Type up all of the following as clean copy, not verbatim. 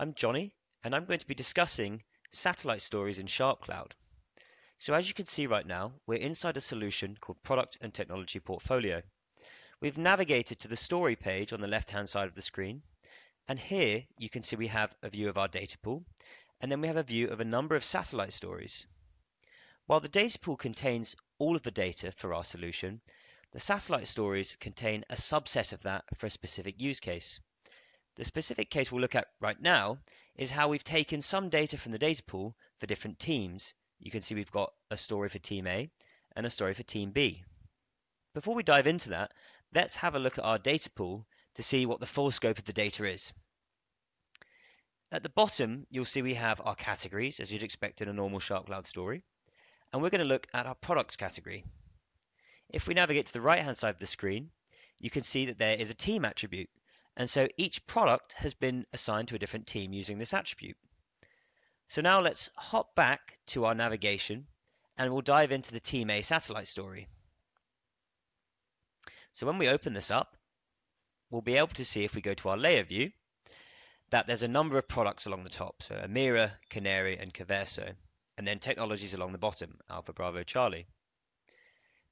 I'm Johnny, and I'm going to be discussing satellite stories in SharpCloud. So as you can see right now, we're inside a solution called Product and Technology Portfolio. We've navigated to the story page on the left-hand side of the screen, and here you can see we have a view of our data pool, and then we have a view of a number of satellite stories. While the data pool contains all of the data for our solution, the satellite stories contain a subset of that for a specific use case. The specific case we'll look at right now is how we've taken some data from the data pool for different teams. You can see we've got a story for Team A and a story for Team B. Before we dive into that, let's have a look at our data pool to see what the full scope of the data is. At the bottom, you'll see we have our categories, as you'd expect in a normal SharpCloud story, and we're going to look at our products category. If we navigate to the right-hand side of the screen, you can see that there is a team attribute. And so each product has been assigned to a different team using this attribute. So now let's hop back to our navigation and we'll dive into the Team A satellite story. So when we open this up, we'll be able to see, if we go to our layer view, that there's a number of products along the top. So Amira, Canary, and Converso, and then technologies along the bottom, Alpha, Bravo, Charlie.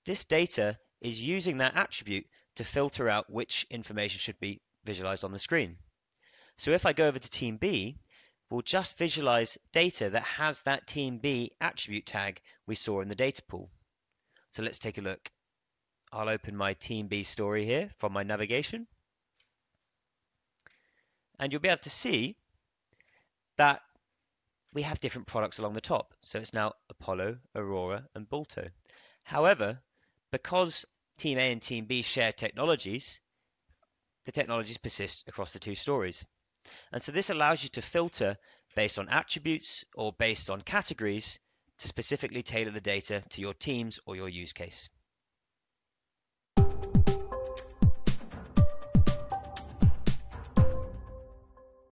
This data is using that attribute to filter out which information should be visualized on the screen. So if I go over to Team B, we'll just visualize data that has that Team B attribute tag we saw in the data pool. So let's take a look. I'll open my Team B story here from my navigation. And you'll be able to see that we have different products along the top. So it's now Apollo, Aurora, and Bulto. However, because Team A and Team B share technologies, the technologies persist across the two stories. And so this allows you to filter based on attributes or based on categories to specifically tailor the data to your teams or your use case.